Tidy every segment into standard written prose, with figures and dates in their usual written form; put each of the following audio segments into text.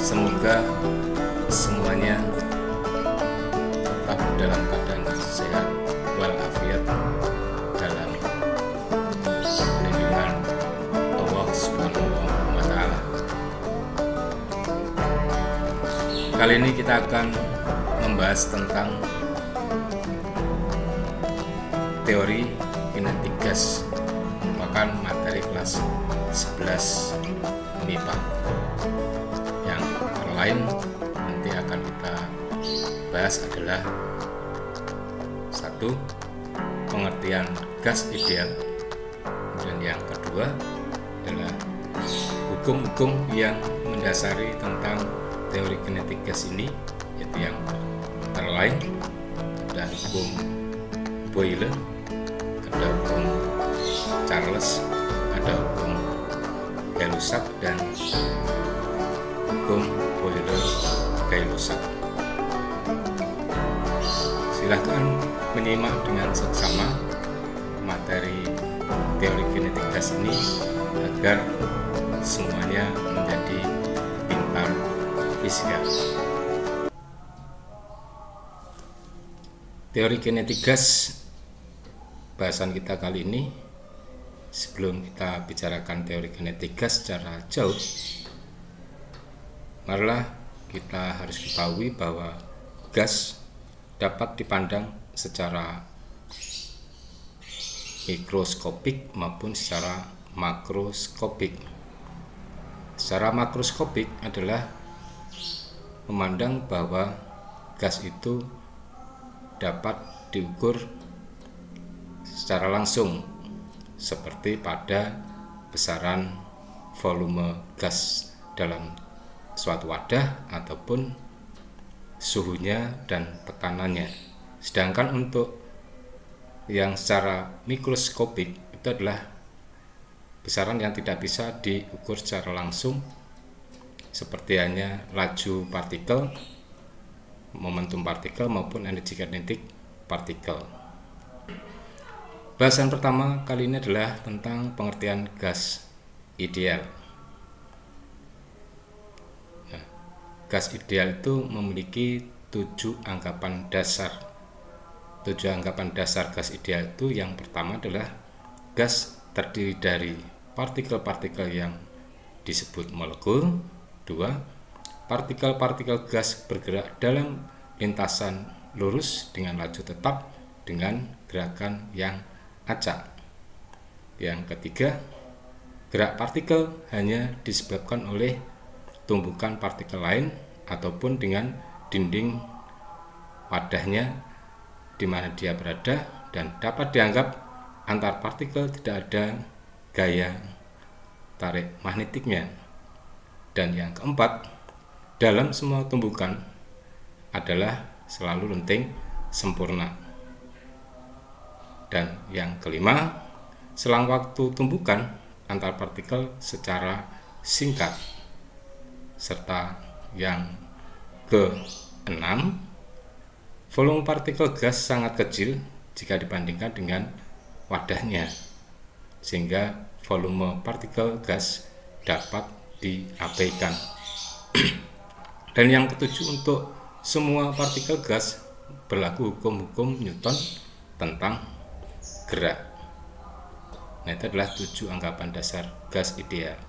Semoga semuanya tetap dalam keadaan sehat walafiat dalam lindungan Allah Subhanahu wa Ta'ala. Kali ini kita akan membahas tentang teori kinetik gas, merupakan materi kelas 11 MIPA. Yang lain nanti akan kita bahas adalah satu, pengertian gas ideal, dan yang kedua adalah hukum-hukum yang mendasari tentang teori kinetik gas ini, yaitu yang antara lain ada hukum Boyle, ada hukum Charles, ada hukum Gay-Lussac, dan hukum Boyle-Gay-Lussac. Silahkan menyimak dengan seksama materi teori kinetik gas ini agar semuanya menjadi pintar fisika. Teori kinetik gas bahasan kita kali ini. Sebelum kita bicarakan teori kinetik gas secara jauh, marilah kita harus ketahui bahwa gas dapat dipandang secara mikroskopik maupun secara makroskopik. Secara makroskopik adalah memandang bahwa gas itu dapat diukur secara langsung, seperti pada besaran volume gas dalam suatu wadah ataupun suhunya dan tekanannya. Sedangkan untuk yang secara mikroskopik itu adalah besaran yang tidak bisa diukur secara langsung, seperti hanya laju partikel, momentum partikel maupun energi kinetik partikel. Bahasan pertama kali ini adalah tentang pengertian gas ideal. Nah, gas ideal itu memiliki 7 anggapan dasar. 7 anggapan dasar gas ideal itu, yang pertama adalah gas terdiri dari partikel-partikel yang disebut molekul. 2, partikel-partikel gas bergerak dalam lintasan lurus dengan laju tetap dengan gerakan yang acak. Yang ketiga, gerak partikel hanya disebabkan oleh tumbukan partikel lain ataupun dengan dinding wadahnya di mana dia berada, dan dapat dianggap antar partikel tidak ada gaya tarik magnetiknya. Dan yang keempat, dalam semua tumbukan adalah selalu lenting sempurna. Dan yang kelima, selang waktu tumbukan antar partikel secara singkat. Serta yang keenam, volume partikel gas sangat kecil jika dibandingkan dengan wadahnya, sehingga volume partikel gas dapat diabaikan. Dan yang ketujuh, untuk semua partikel gas berlaku hukum-hukum Newton tentang gerak. Nah, itu adalah 7 anggapan dasar gas ideal.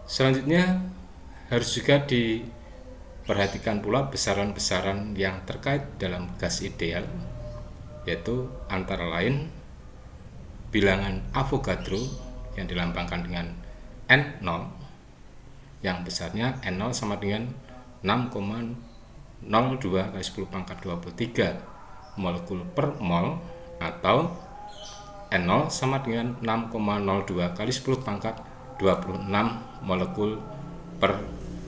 Selanjutnya harus juga diperhatikan pula besaran-besaran yang terkait dalam gas ideal, yaitu antara lain bilangan Avogadro yang dilambangkan dengan N0, yang besarnya N0 sama dengan 6,02 kali 10 pangkat 23 molekul per mol, atau N0 sama dengan 6,02 kali 10 pangkat 26 molekul per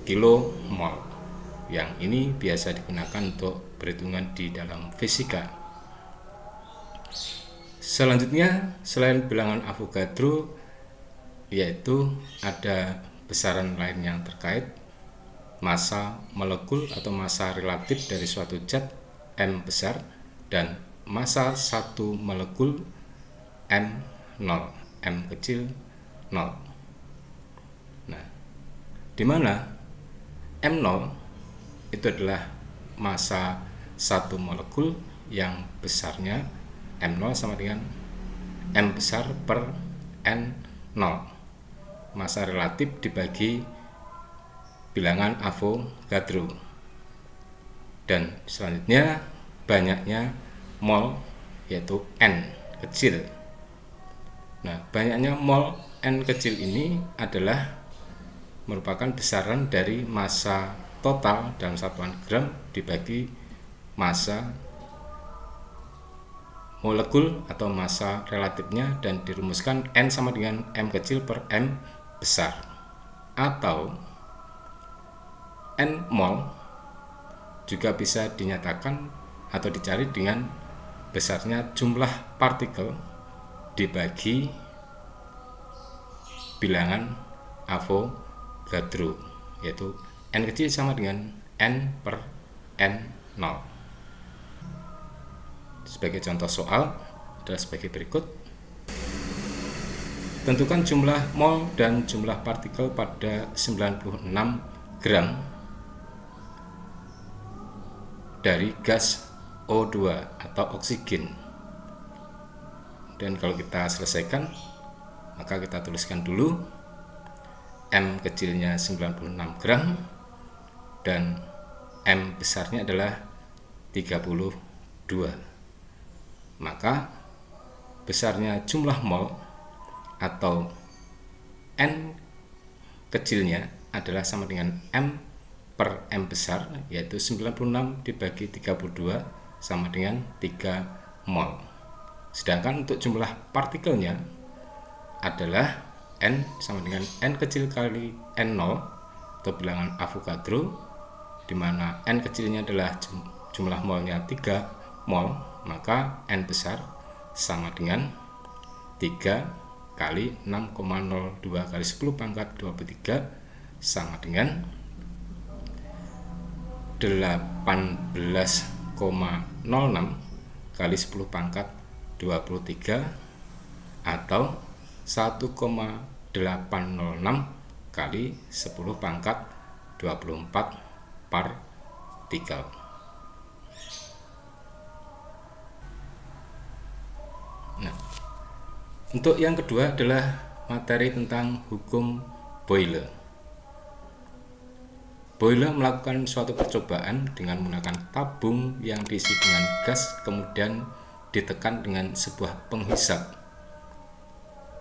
kilomol. Yang ini biasa digunakan untuk perhitungan di dalam fisika. Selanjutnya, selain bilangan Avogadro, yaitu ada besaran lain yang terkait massa molekul atau massa relatif dari suatu zat M besar dan massa satu molekul M0, M kecil 0. di mana M0 itu adalah massa satu molekul yang besarnya M0 sama dengan M besar per N0, massa relatif dibagi bilangan Avogadro. Dan selanjutnya banyaknya mol, yaitu N kecil. Nah, banyaknya mol N kecil ini adalah merupakan besaran dari massa total dalam satuan gram dibagi massa molekul atau massa relatifnya, dan dirumuskan N sama dengan M kecil per M besar, atau N mol juga bisa dinyatakan atau dicari dengan besarnya jumlah partikel dibagi bilangan Avogadro, yaitu N kecil sama dengan N per N0. Sebagai contoh soal adalah sebagai berikut. Tentukan jumlah mol dan jumlah partikel pada 96 gram dari gas O2 atau oksigen. Dan kalau kita selesaikan, maka kita tuliskan dulu M kecilnya 96 gram dan M besarnya adalah 32. Maka besarnya jumlah mol atau N kecilnya adalah sama dengan M per M besar, yaitu 96 dibagi 32 sama dengan 3 mol. Sedangkan untuk jumlah partikelnya adalah N sama dengan N kecil kali N0 atau bilangan Avogadro, di mana N kecilnya adalah jumlah molnya 3 mol, maka N besar sama dengan 3 kali 6,02 kali 10 pangkat 23 sama dengan 18,06 kali 10 pangkat 23 atau 1,806 kali 10 pangkat 24 partikel. Nah, untuk yang kedua adalah materi tentang hukum Boyle. Boyle melakukan suatu percobaan dengan menggunakan tabung yang diisi dengan gas, kemudian ditekan dengan sebuah penghisap,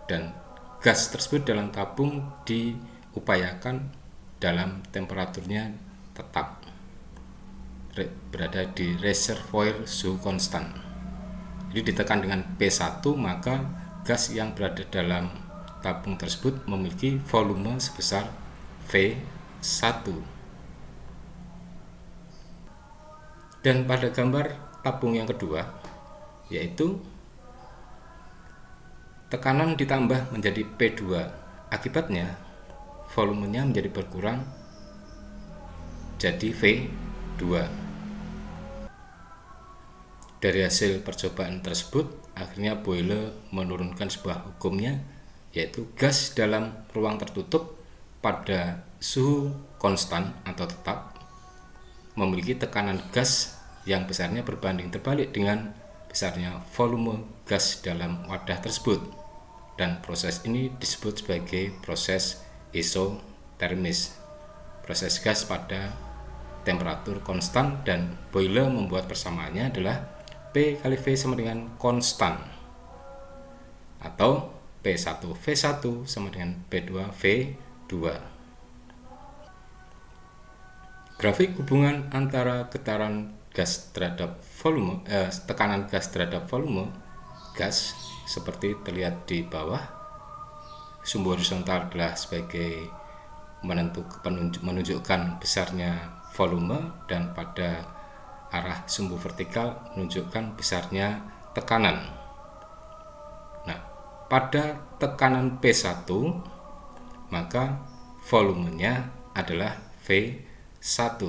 dan gas tersebut dalam tabung diupayakan dalam temperaturnya tetap berada di reservoir suhu konstan. Jadi ditekan dengan P1, maka gas yang berada dalam tabung tersebut memiliki volume sebesar V1. Dan pada gambar tabung yang kedua, yaitu tekanan ditambah menjadi P2, akibatnya volumenya menjadi berkurang jadi V2. Dari hasil percobaan tersebut, akhirnya Boyle menurunkan sebuah hukumnya, yaitu gas dalam ruang tertutup pada suhu konstan atau tetap memiliki tekanan gas yang besarnya berbanding terbalik dengan besarnya volume gas dalam wadah tersebut, dan proses ini disebut sebagai proses isotermis, proses gas pada temperatur konstan. Dan Boyle membuat persamaannya adalah P kali V sama dengan konstan, atau P1 V1 sama dengan P2 V2. Grafik hubungan antara getaran gas terhadap volume, tekanan gas terhadap volume gas seperti terlihat di bawah. Sumbu horizontal adalah sebagai menunjukkan besarnya volume, dan pada arah sumbu vertikal menunjukkan besarnya tekanan. Nah, pada tekanan P1 maka volumenya adalah V1,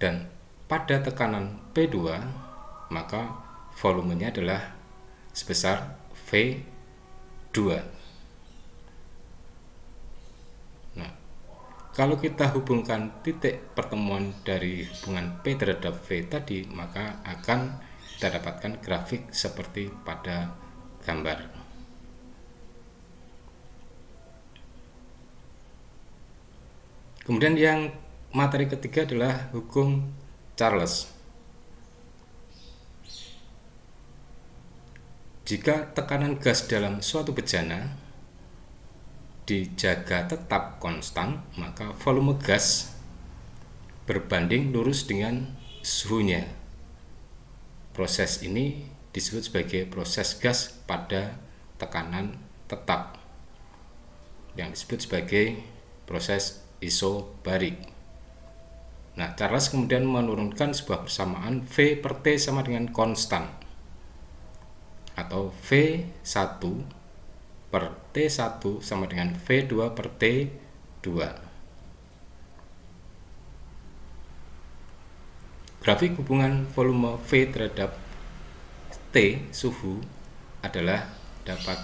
dan pada tekanan P2 maka volumenya adalah sebesar V2. Nah, kalau kita hubungkan titik pertemuan dari hubungan P terhadap V tadi, maka akan kita dapatkan grafik seperti pada gambar. Kemudian yang materi ketiga adalah hukum Charles. Jika tekanan gas dalam suatu bejana dijaga tetap konstan, maka volume gas berbanding lurus dengan suhunya. Proses ini disebut sebagai proses gas pada tekanan tetap, yang disebut sebagai proses isobarik. Nah, Charles kemudian menurunkan sebuah persamaan V per T sama dengan konstan, atau V1 per T1 sama dengan V2 per T2. Grafik hubungan volume V terhadap T suhu adalah dapat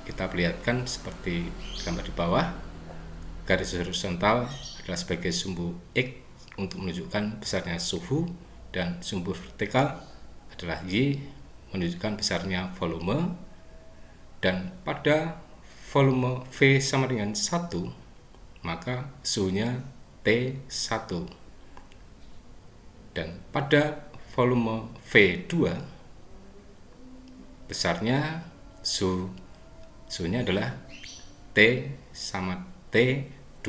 kita perlihatkan seperti gambar di bawah. Garis horizontal adalah sebagai sumbu X untuk menunjukkan besarnya suhu, dan sumbu vertikal adalah Y menunjukkan besarnya volume. Dan pada volume V sama dengan 1, maka suhunya T1. Dan pada volume V2, besarnya suhunya adalah T sama T2.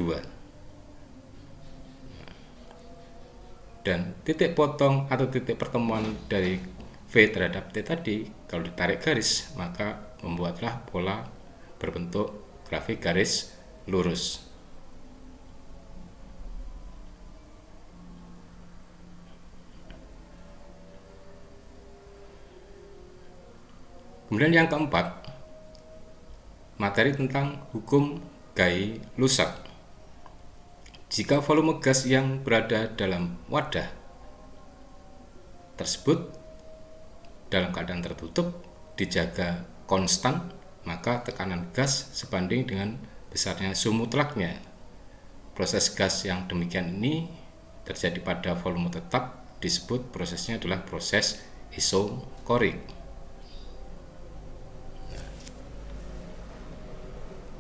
Dan titik potong atau titik pertemuan dari V terhadap T tadi, kalau ditarik garis, maka membuatlah pola berbentuk grafik garis lurus. Kemudian yang keempat, materi tentang hukum Gay-Lussac. Jika volume gas yang berada dalam wadah tersebut dalam keadaan tertutup dijaga konstan, maka tekanan gas sebanding dengan besarnya suhu mutlaknya. Proses gas yang demikian ini terjadi pada volume tetap, disebut prosesnya adalah proses isokorik.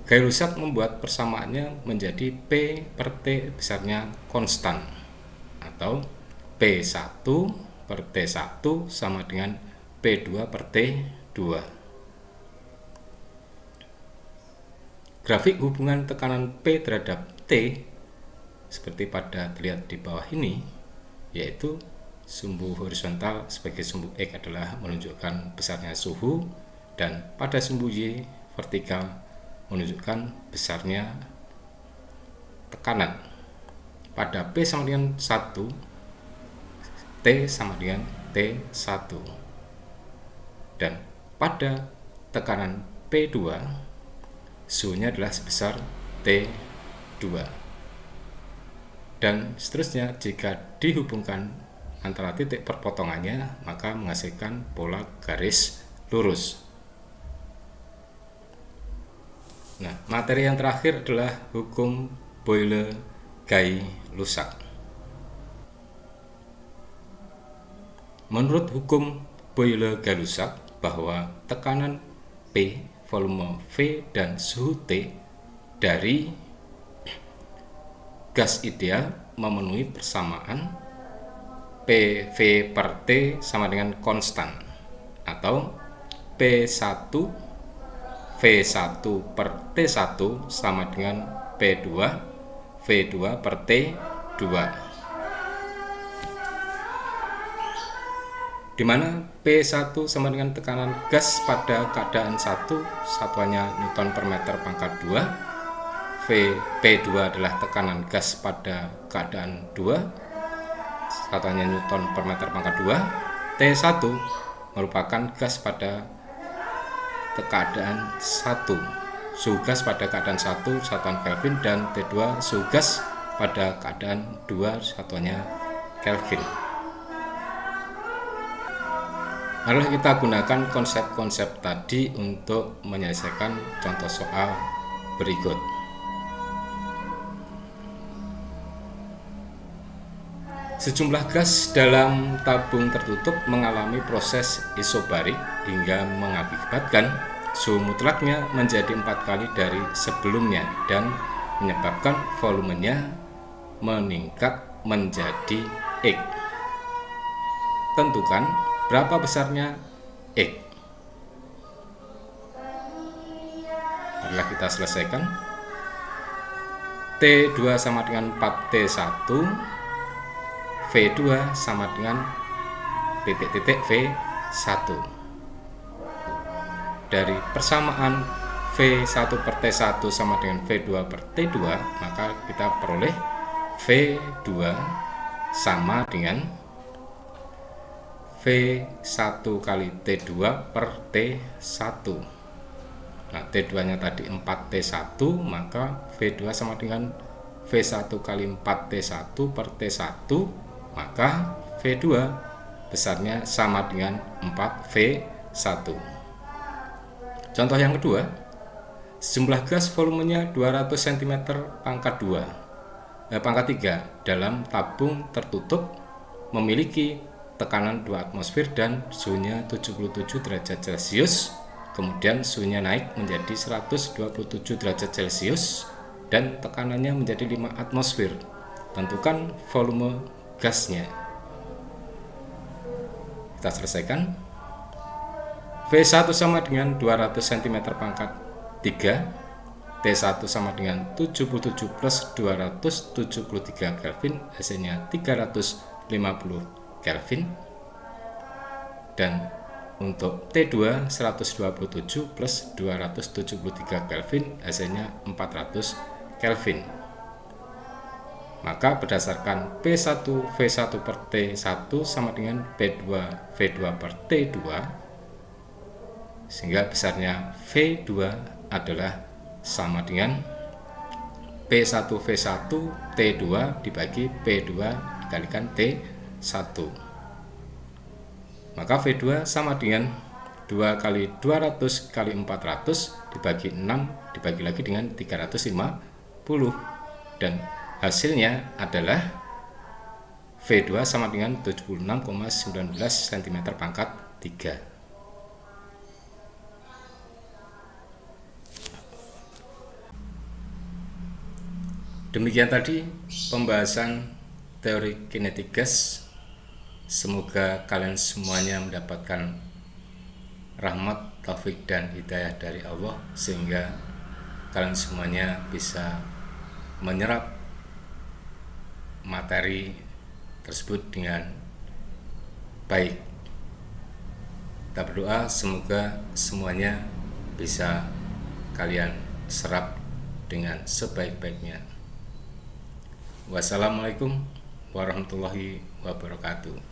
Gay-Lussac membuat persamaannya menjadi P per T besarnya konstan, atau P1 per T1 sama dengan P2 per T2. Grafik hubungan tekanan P terhadap T seperti pada terlihat di bawah ini, yaitu sumbu horizontal sebagai sumbu X adalah menunjukkan besarnya suhu, dan pada sumbu Y vertikal menunjukkan besarnya tekanan. Pada P sama dengan 1, T sama dengan T1. Dan pada tekanan P2, suhunya adalah sebesar T2. Dan seterusnya, jika dihubungkan antara titik perpotongannya, maka menghasilkan pola garis lurus. Nah, materi yang terakhir adalah hukum Boyle-Gay-Lussac. Menurut hukum Boyle-Gay-Lussac, bahwa tekanan P, volume V, dan suhu T dari gas ideal memenuhi persamaan PV per T sama dengan konstan, atau P1 V1 per T1 sama dengan P2 V2 per T2, di mana P1 sama dengan tekanan gas pada keadaan 1, satuannya Newton per meter pangkat 2. P2 adalah tekanan gas pada keadaan 2, satuannya Newton per meter pangkat 2. T1 merupakan gas pada keadaan 1, suhu gas pada keadaan 1, satuan Kelvin, dan T2 suhu gas pada keadaan 2, satuannya Kelvin. Marilah kita gunakan konsep-konsep tadi untuk menyelesaikan contoh soal berikut. Sejumlah gas dalam tabung tertutup mengalami proses isobarik hingga mengakibatkan suhu mutlaknya menjadi 4 kali dari sebelumnya dan menyebabkan volumenya meningkat menjadi X. Tentukan berapa besarnya X. Marilah kita selesaikan. T2 sama dengan 4T1, V2 sama dengan titik-titik V1. Dari persamaan V1 per T1 sama dengan V2 per T2, maka kita peroleh V2 sama dengan V1 kali T2 per T1. Nah, T2 nya tadi 4T1, maka V2 sama dengan V1 kali 4T1 per T1, maka V2 besarnya sama dengan 4V1. Contoh yang kedua, sejumlah gas volumenya 200 cm pangkat 3 dalam tabung tertutup memiliki tekanan 2 atmosfer dan suhunya 77 derajat Celcius, kemudian suhunya naik menjadi 127 derajat Celcius dan tekanannya menjadi 5 atmosfer. Tentukan volume gasnya. Kita selesaikan. V1 sama dengan 200 cm pangkat 3, T1 sama dengan 77 plus 273 Kelvin, hasilnya 350 Kelvin. Dan untuk T2 127 plus 273 Kelvin, hasilnya 400 Kelvin. Maka berdasarkan P1 V1 per T1 sama dengan P2 V2 per T2, sehingga besarnya V2 adalah sama dengan P1 V1 T2 dibagi P2 dikalikan T1. Maka V2 sama dengan 2 kali 200 kali 400 dibagi 6 dibagi lagi dengan 350, dan hasilnya adalah V2 sama dengan 76,19 cm pangkat 3. Demikian tadi pembahasan teori kinetik gas. Semoga kalian semuanya mendapatkan rahmat, taufik, dan hidayah dari Allah, sehingga kalian semuanya bisa menyerap materi tersebut dengan baik. Kita berdoa semoga semuanya bisa kalian serap dengan sebaik-baiknya. Wassalamualaikum warahmatullahi wabarakatuh.